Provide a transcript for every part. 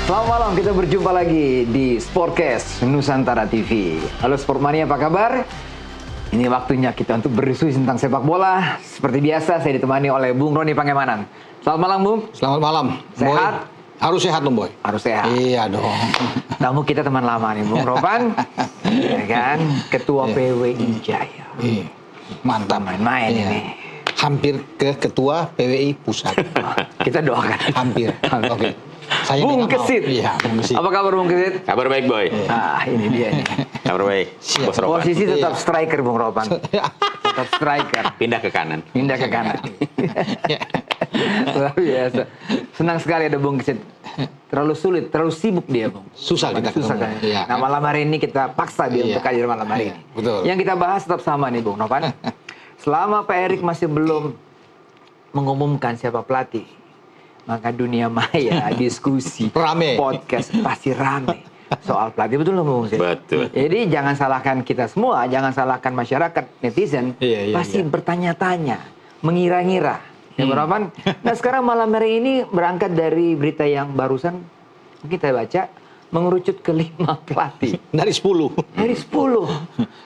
Selamat malam, kita berjumpa lagi di Sportcast Nusantara TV. Halo Sportmania, apa kabar? Ini waktunya kita untuk berdiskusi tentang sepak bola. Seperti biasa, saya ditemani oleh Bung Roni Pangemanan. Selamat malam, Bung. Selamat malam. Sehat? Boy. Harus sehat dong, Boy. Harus sehat. Iya dong. Tamu kita teman lama nih, Bung Ropan. Ya kan? Ketua PWI Jaya. Iya. Mantap. Main-main ini. Hampir ke Ketua PWI Pusat. Kita doakan. Hampir. Oke. Saya Bung Kesit. Iya, Bung Kesit. Apa kabar, Bung Kesit? Kabar baik, Boy. Ini dia nih. Kabar baik. Siap. Bos Ropan. Posisi tetap Iya. striker, Bung Ropan. Tetap striker. Pindah ke kanan. Pindah ke kanan. Luar biasa. Senang sekali ada Bung Kesit. Terlalu sulit, terlalu sibuk dia, Bung. Susah kita Susah ketemu. kan? Iya, Nah, malam hari ini kita paksa dia Iya. untuk hadir malam hari Iya, ini. betul. Yang kita bahas tetap sama nih, Bung Novan. Selama Pak Erik masih belum mengumumkan siapa pelatih, maka dunia maya, diskusi, Rame. podcast pasti rame soal pelatih. Betul nggak, Bung? Betul. Jadi jangan salahkan kita semua, jangan salahkan masyarakat, netizen. Iya, iya, pasti iya. bertanya-tanya, mengira-ngira. Ya, Bung Novan? Nah, sekarang malam hari ini berangkat dari berita yang barusan kita baca, mengerucut ke 5 pelatih. Dari 10. Dari 10.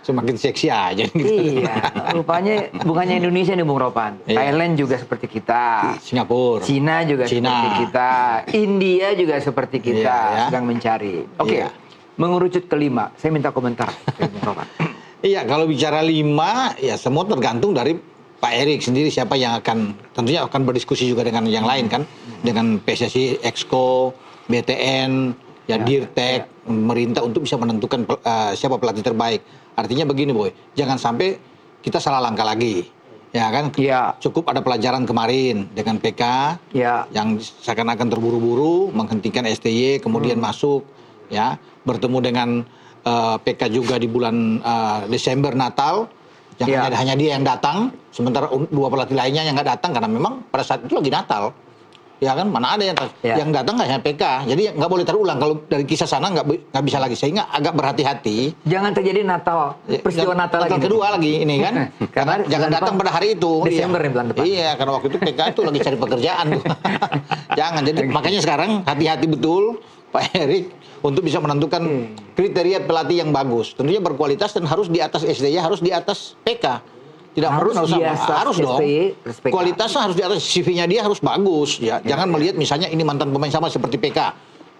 Semakin seksi aja. Iya, rupanya bukannya Indonesia nih, Bung Ropan. Iya. Thailand juga seperti kita. Singapura. Cina juga Cina. seperti kita. India juga seperti kita, Iya, ya. sedang mencari. Oke, Iya. mengerucut ke 5. Saya minta komentar dari Bung Ropan. Iya, kalau bicara 5, ya semua tergantung dari Pak Erik sendiri siapa yang tentunya akan berdiskusi juga dengan yang lain kan, dengan PSSI, Exco, BTN, Dirtek, pemerintah untuk bisa menentukan siapa pelatih terbaik. Artinya begini, Boy, jangan sampai kita salah langkah lagi, ya kan? Iya. Cukup ada pelajaran kemarin dengan PK Ya, yang seakan-akan terburu-buru menghentikan STY, kemudian masuk, ya bertemu dengan PK juga di bulan Desember Natal. Yang Ya. hanya dia yang datang, sementara 2 pelatih lainnya yang nggak datang karena memang pada saat itu lagi Natal, ya kan? Mana ada Ya. yang datang nggak hanya PK, jadi nggak boleh terulang. Kalau dari kisah sana nggak bisa lagi, sehingga agak berhati-hati. jangan terjadi Natal, peristiwa Dan Natal lagi. kedua lagi ini kan, Karena jangan bulan datang depan pada hari itu. Desember Iya. nih bulan depan. Iya, karena waktu itu PK itu lagi cari pekerjaan tuh. Jangan, jadi makanya sekarang hati-hati betul Pak Erik untuk bisa menentukan kriteria pelatih yang bagus. Tentunya berkualitas dan harus di atas SDY, harus di atas PK. Tidak Harus di atas harus dong. STY plus PK. Kualitasnya harus di atas, CV-nya dia harus bagus ya. Jangan melihat misalnya ini mantan pemain sama seperti PK.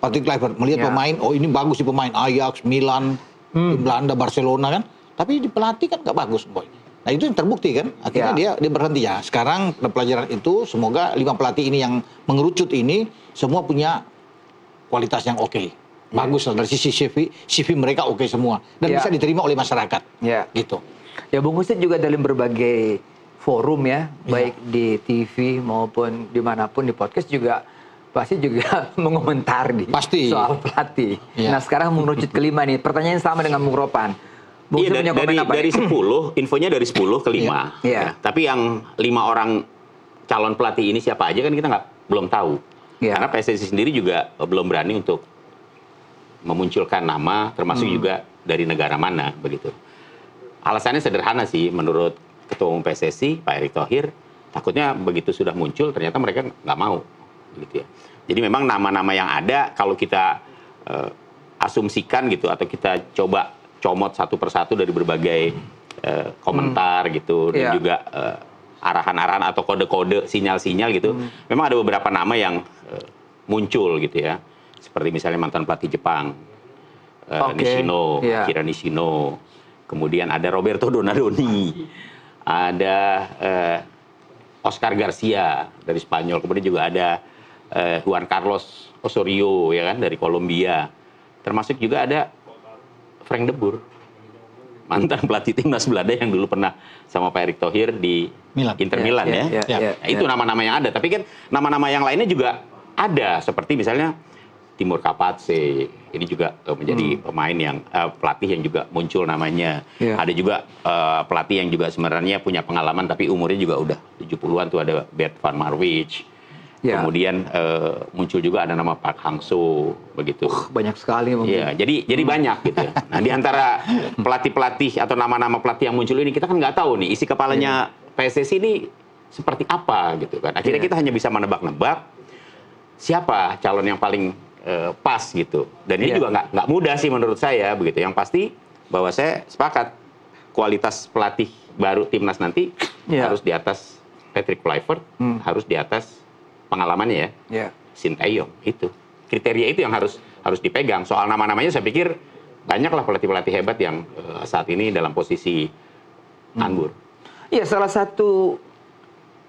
Patrick Kluivert melihat Ya. pemain, oh ini bagus di pemain Ajax, Milan, di Belanda, Barcelona kan. Tapi di pelatih kan nggak bagus, Boy. Nah itu yang terbukti kan. Akhirnya dia berhenti ya. Sekarang pelajaran itu semoga 5 pelatih ini yang mengerucut ini semua punya kualitas yang oke. Bagus lah dari sisi CV mereka oke semua dan Ya. bisa diterima oleh masyarakat. Ya. Gitu. Ya, Bung Kesit juga dalam berbagai forum ya, baik di TV maupun dimanapun di podcast juga pasti juga mengomentar Pasti. soal pelatih. Iya. Nah, sekarang mengerucut ke 5 nih. Pertanyaan sama dengan Bung Ropan. Bung Iya, Kesit punya komen apa? dari 10, infonya dari 10 ke 5. Iya. Tapi yang 5 orang calon pelatih ini siapa aja kan kita belum tahu. Iya. Karena PSSI sendiri juga belum berani untuk memunculkan nama, termasuk juga dari negara mana, begitu. Alasannya sederhana sih, menurut Ketua Umum PSSI, Pak Erick Thohir, takutnya begitu sudah muncul, ternyata mereka nggak mau, begitu ya. Jadi memang nama-nama yang ada, kalau kita asumsikan gitu, atau kita coba comot satu persatu dari berbagai komentar gitu, dan Iya. juga arahan-arahan atau kode-kode, sinyal-sinyal gitu, memang ada beberapa nama yang muncul gitu ya. Seperti misalnya mantan pelatih Jepang, Oke, Nishino, iya. Akira Nishino. Kemudian ada Roberto Donadoni, ada Oscar Garcia dari Spanyol, kemudian juga ada Juan Carlos Osorio ya kan dari Kolombia. Termasuk juga ada Frank de Boer, mantan pelatih timnas Belanda yang dulu pernah sama Pak Erick Thohir di Milan. Inter Milan ya. Nah, itu nama-nama yang ada, tapi kan nama-nama yang lainnya juga ada, seperti misalnya Timur Kapatse, ini juga menjadi pemain yang pelatih yang juga muncul namanya. Yeah. Ada juga pelatih yang juga sebenarnya punya pengalaman tapi umurnya juga udah 70-an tuh, ada Bert van Marwijk. Yeah. Kemudian muncul juga ada nama Park Hang-seo begitu. Banyak sekali mungkin. Iya, jadi banyak gitu ya. Nah, di antara pelatih-pelatih atau nama-nama pelatih yang muncul ini kita kan nggak tahu nih isi kepalanya PSSI ini seperti apa gitu kan. Akhirnya kita hanya bisa menebak-nebak siapa calon yang paling pas gitu. Dan ini juga nggak mudah sih menurut saya begitu. Yang pasti bahwa saya sepakat kualitas pelatih baru timnas nanti harus di atas Patrick Kluivert, harus di atas pengalamannya ya. Sintayong itu. Kriteria itu yang harus dipegang. Soal nama-namanya saya pikir banyaklah pelatih-pelatih hebat yang saat ini dalam posisi anggur. Iya, salah satu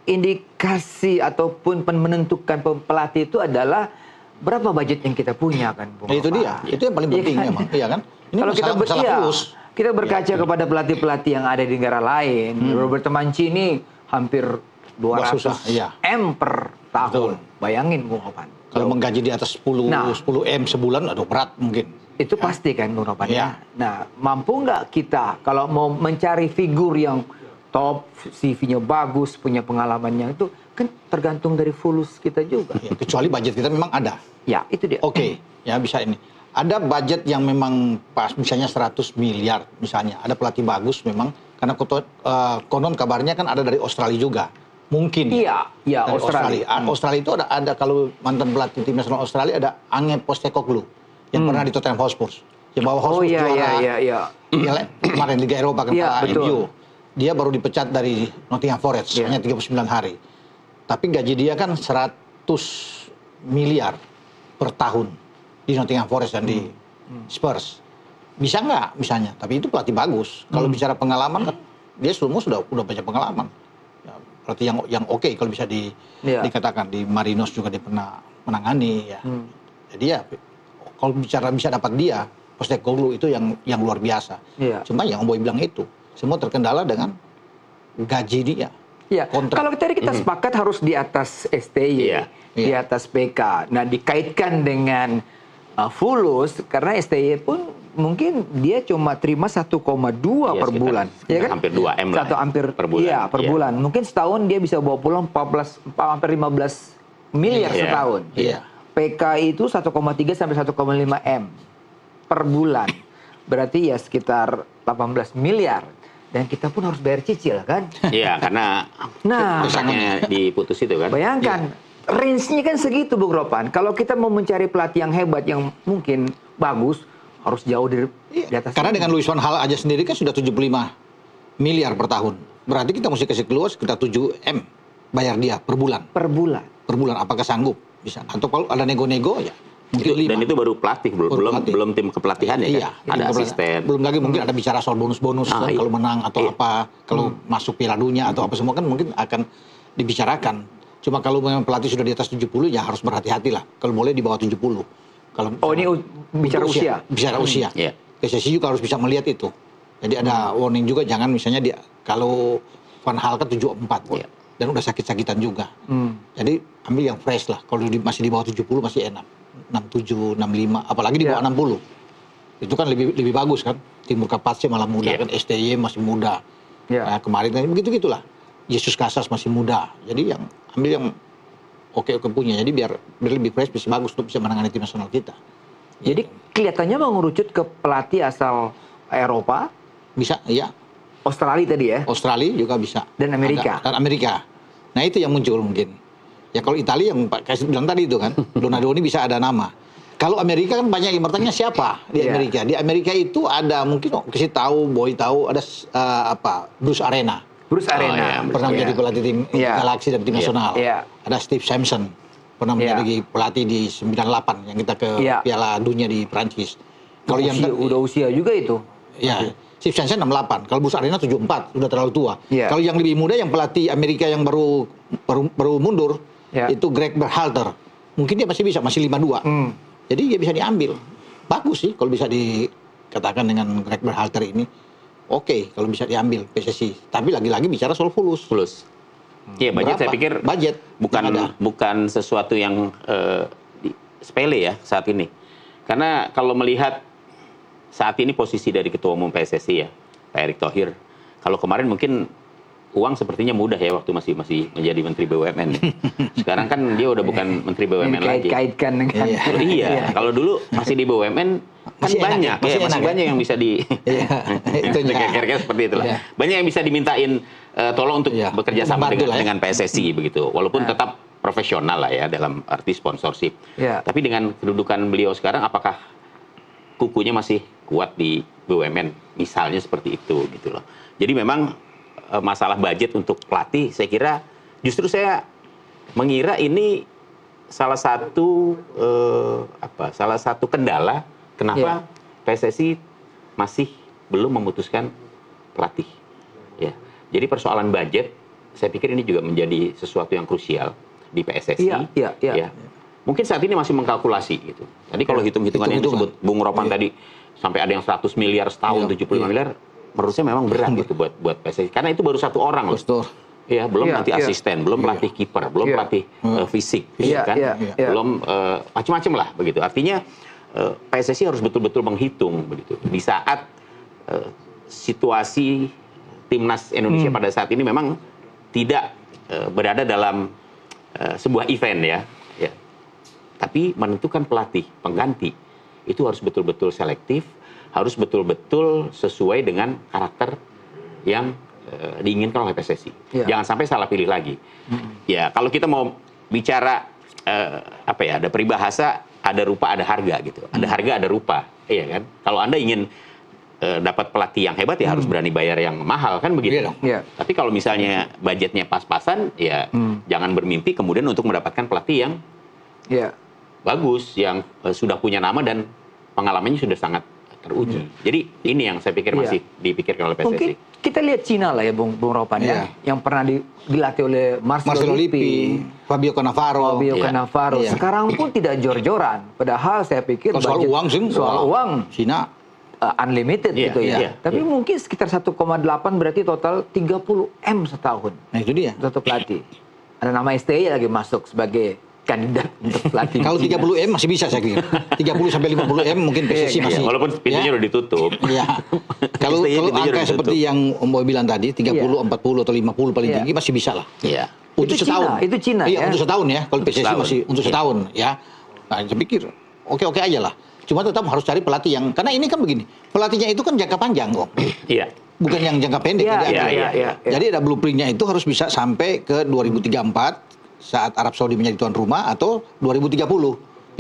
indikasi ataupun menentukan pelatih itu adalah berapa budget yang kita punya kan, Bung. Itu dia, itu yang paling penting memang, iya kan? Ini kalau kita berkaca ya, kepada pelatih-pelatih yang ada di negara lain, Roberto Mancini hampir 200 M per tahun. Betul. Bayangin, Bung Ropan. Kalau menggaji di atas 10 M sebulan, aduh berat mungkin. Itu pasti kan, Bung Ropan. Ya. Nah, mampu nggak kita kalau mau mencari figur yang top, CV-nya bagus, punya pengalamannya itu kan tergantung dari fulus kita juga. Ya, kecuali budget kita memang ada. Ya, itu dia. Oke, ya bisa ini. Ada budget yang memang pas, misalnya 100 miliar misalnya. Ada pelatih bagus memang, karena konon kabarnya kan ada dari Australia juga. Mungkin. Iya, Australia. Australia itu ada kalau mantan pelatih tim nasional Australia ada Ange Postecoglou yang pernah di Tottenham Hotspur. Yang bawa Hotspur juara kemarin Liga Eropa kan MU. Dia baru dipecat dari Nottingham Forest hanya 39 hari. Tapi gaji dia kan 100 miliar per tahun di Nottingham Forest dan di Spurs. Bisa nggak misalnya? Tapi itu pelatih bagus. Kalau bicara pengalaman kan dia semua sudah banyak pengalaman. Ya, pelatih yang oke kalau bisa dikatakan. Di Marinos juga dia pernah menangani ya. Jadi ya kalau bicara bisa dapat dia, Postecoglou itu yang luar biasa. Cuma yang Om Boy bilang itu semua terkendala dengan gaji dia. Ya, kalau tadi kita sepakat harus di atas STY, di atas PK. Nah, dikaitkan dengan fulus, karena STY pun mungkin dia cuma terima 1,2 per bulan. Ya kan? Hampir 2 M lah. Hampir per bulan. Iya, per bulan. Mungkin setahun dia bisa bawa pulang hampir 15 miliar setahun. PK itu 1,3 sampai 1,5 M per bulan. Berarti ya sekitar 18 miliar. Dan kita pun harus bayar cicil kan? Iya, karena misalnya diputus itu kan. Bayangkan, range-nya kan segitu, Bung Ropan. Kalau kita mau mencari pelatih yang hebat, yang mungkin bagus, harus jauh dari di atas. Karena dengan Louis van Gaal aja sendiri kan sudah 75 miliar per tahun. Berarti kita mesti kasih keluar sekitar 7 M bayar dia per bulan. Per bulan. Per bulan, apakah sanggup? Bisa. Atau kalau ada nego-nego ya mungkin 5. Dan itu baru pelatih, belum tim kepelatihan ya kan? Ada asisten. Belum lagi mungkin ada bicara soal bonus-bonus kan, kalau menang atau apa, kalau masuk Piala Dunia atau apa semua kan mungkin akan dibicarakan. Cuma kalau memang pelatih sudah di atas 70 ya harus berhati-hati lah. Kalau boleh di bawah 70. Kalau ini bicara usia. Bicara usia. PSSI juga harus bisa melihat itu. Jadi ada warning juga, jangan misalnya kalau Van Gaal kan 74 dan udah sakit-sakitan juga. Jadi ambil yang fresh lah. Kalau masih di bawah 70 masih enak. 67, 65, apalagi di bawah 60. Itu kan lebih bagus kan. Timur Kapatse malah muda kan, STY masih muda. Nah, kemarin kan begitu-gitulah. Yesus Casas masih muda. Jadi yang ambil yang oke punya. Jadi biar lebih fresh, bisa bagus untuk bisa menangani tim nasional kita. Jadi kelihatannya mau ngerucut ke pelatih asal Eropa. Bisa, iya. Australia tadi ya. Australia juga bisa. Dan Amerika. Dan Amerika. Nah itu yang muncul mungkin. Ya kalau Italia yang Pak Kasih bilang tadi itu kan, Donadoni bisa ada nama. Kalau Amerika kan banyak yang bertanya siapa di Amerika. Di Amerika itu ada mungkin kasih tahu, Boy tahu ada Bruce Arena. Pernah menjadi pelatih tim Galaxy dan tim nasional. Ada Steve Sampson pernah menjadi pelatih di 98 yang kita ke Piala Dunia di Prancis. Kalau yang udah usia juga itu. Ya. Steve Sampson 68, kalau Bruce Arena 74, sudah terlalu tua. Kalau yang lebih muda yang pelatih Amerika yang baru mundur itu Greg Berhalter. Mungkin dia masih 52. Jadi dia bisa diambil. Bagus sih kalau bisa dikatakan dengan Greg Berhalter ini. Oke, kalau bisa diambil PSSI. Tapi lagi-lagi bicara soal fulus. Iya, budget saya pikir bukan sesuatu yang sepele ya saat ini. Karena kalau melihat saat ini posisi dari Ketua Umum PSSI ya, Pak Erick Thohir. Kalau kemarin mungkin uang sepertinya mudah ya waktu masih menjadi Menteri BUMN. Sekarang kan dia udah bukan Menteri BUMN lagi. Dikaitkan dengan kalau dulu masih di BUMN kan banyak, masih banyak yang bisa kira-kira seperti itulah. Banyak yang bisa dimintain tolong untuk bekerja sama dengan PSSI begitu. Walaupun tetap profesional lah ya dalam arti sponsorship. Ya. Tapi dengan kedudukan beliau sekarang, apakah kukunya masih kuat di BUMN? Misalnya seperti itu gitu loh. Jadi memang masalah budget untuk pelatih, saya kira justru saya mengira ini salah satu kendala kenapa PSSI masih belum memutuskan pelatih. Ya. Jadi persoalan budget, saya pikir ini juga menjadi sesuatu yang krusial di PSSI. Iya. Ya. Mungkin saat ini masih mengkalkulasi gitu. Tadi kalau hitung-hitungan yang disebut Bung Ropan tadi sampai ada yang 100 miliar setahun, 75 miliar, menurut saya memang berat gitu buat PSSI. Karena itu baru satu orang loh. Ya, belum nanti asisten, belum pelatih kiper, belum pelatih fisik, kan? Belum macam-macam lah begitu. Artinya PSSI harus betul-betul menghitung begitu. Di saat situasi timnas Indonesia pada saat ini memang tidak berada dalam sebuah event ya. Tapi menentukan pelatih pengganti itu harus betul-betul selektif, harus betul-betul sesuai dengan karakter yang diinginkan oleh PSSI. Jangan sampai salah pilih lagi. Ya, kalau kita mau bicara ada peribahasa, ada rupa, ada harga gitu. Ada harga, ada rupa, iya kan? Kalau Anda ingin dapat pelatih yang hebat ya harus berani bayar yang mahal kan begitu. Tapi kalau misalnya budgetnya pas-pasan, ya jangan bermimpi kemudian untuk mendapatkan pelatih yang bagus, yang sudah punya nama dan pengalamannya sudah sangat teruji. Jadi ini yang saya pikir masih dipikirkan oleh PSSI. Mungkin kita lihat Cina lah ya Bung Ropan ya, yang pernah dilatih oleh Marcelo Lippi, Fabio Cannavaro. Sekarang pun tidak jor-joran. Padahal saya pikir soal uang Cina unlimited gitu ya. Tapi mungkin sekitar 1,8 berarti total 30 M setahun. Nah itu dia. Satu pelatih. Ada nama STY lagi masuk sebagai kandidat untuk pelatih. Kalau 30 M masih bisa saya kira. 30 sampai 50 M mungkin PSSI masih. Walaupun pintunya udah ditutup. Kalau angka seperti yang Om Boy bilang tadi 30, 40 atau 50 paling tinggi masih bisa lah. Untuk setahun. Itu Cina ya. Untuk setahun ya. Kalau PSSI masih untuk setahun ya. Nah, saya pikir oke aja lah. Cuma tetap harus cari pelatih yang, karena ini kan begini, pelatihnya itu kan jangka panjang kok. Bukan yang jangka pendek. Jadi ada blueprintnya itu harus bisa sampai ke 2034 saat Arab Saudi menjadi tuan rumah atau 2030.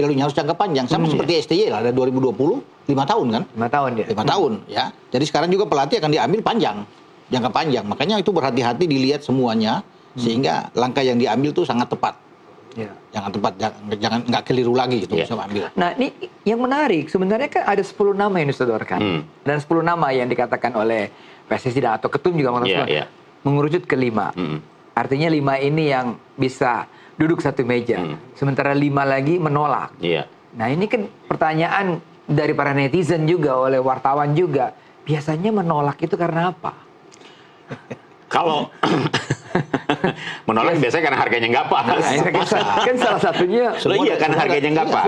Piala harus jangka panjang. Sama seperti STY lah, ada 2020, 5 tahun kan? 5 tahun ya. 5 tahun ya. Jadi sekarang juga pelatih akan diambil panjang, jangka panjang. Makanya itu berhati-hati dilihat semuanya sehingga langkah yang diambil tuh sangat tepat. Jangan tepat, jangan nggak keliru lagi gitu bisa ambil. Nah ini yang menarik sebenarnya kan ada 10 nama yang disodorkan dan 10 nama yang dikatakan oleh PSSI atau ketum juga mengerucut ke 5. Artinya 5 ini yang bisa duduk satu meja, sementara 5 lagi menolak. Nah ini kan pertanyaan dari para netizen juga, oleh wartawan juga, biasanya menolak itu karena apa? Kalau menolak biasanya karena harganya nggak pas. Kan salah satunya. Kan harganya nggak pas.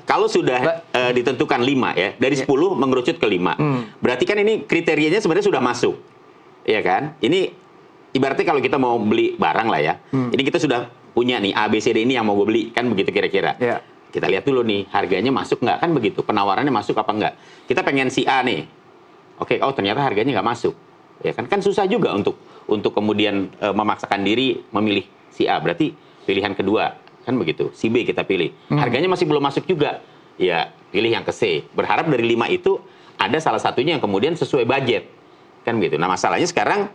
Kalau sudah ditentukan 5 ya, dari 10 mengerucut ke 5. Berarti kan ini kriterianya sebenarnya sudah masuk. Iya kan? Ini ibaratnya kalau kita mau beli barang lah ya. Ini kita sudah punya nih A, B, C, D ini yang mau gue beli. Kan begitu kira-kira. Kita lihat dulu nih, harganya masuk nggak? Kan begitu. Penawarannya masuk apa nggak? Kita pengen si A nih. Oke, ternyata harganya nggak masuk. Ya kan susah juga untuk kemudian memaksakan diri memilih si A. Berarti pilihan kedua. Kan begitu. Si B kita pilih. Harganya masih belum masuk juga. Ya, pilih yang ke C. Berharap dari 5 itu ada salah satunya yang kemudian sesuai budget. Kan begitu. Nah, masalahnya sekarang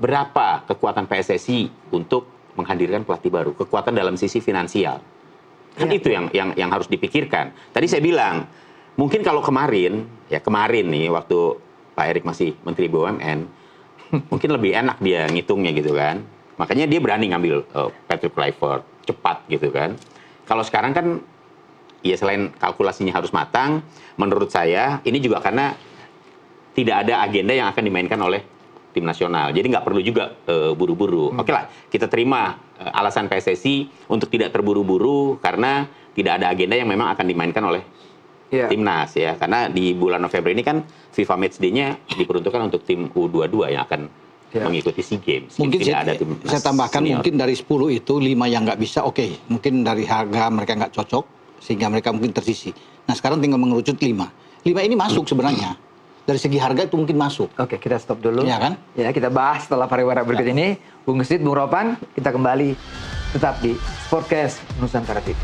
berapa kekuatan PSSI untuk menghadirkan pelatih baru? Kekuatan dalam sisi finansial. Kan itu yang harus dipikirkan. Tadi saya bilang, mungkin kalau kemarin nih waktu Pak Erick masih Menteri BUMN, mungkin lebih enak dia ngitungnya gitu kan. Makanya dia berani ngambil Patrick Kluivert, cepat gitu kan. Kalau sekarang kan, ya selain kalkulasinya harus matang, menurut saya ini juga karena tidak ada agenda yang akan dimainkan oleh tim nasional. Jadi nggak perlu juga buru-buru. Oke lah, kita terima alasan PSSI untuk tidak terburu-buru karena tidak ada agenda yang memang akan dimainkan oleh timnas ya. Karena di bulan November ini kan FIFA Matchday-nya diperuntukkan untuk tim U22 yang akan mengikuti SEA Games. Mungkin tidak ada tim saya tambahkan senior. Mungkin dari 10 itu 5 yang nggak bisa, mungkin dari harga mereka nggak cocok sehingga mereka mungkin tersisi. Nah sekarang tinggal mengerucut 5. 5 ini masuk sebenarnya. Dari segi harga itu mungkin masuk. Oke, kita stop dulu. Iya kan? Ya, kita bahas setelah pariwara berikut ini. Bung Gesit, Bung Ropan, kita kembali Tetap di Sportcast Nusantara TV.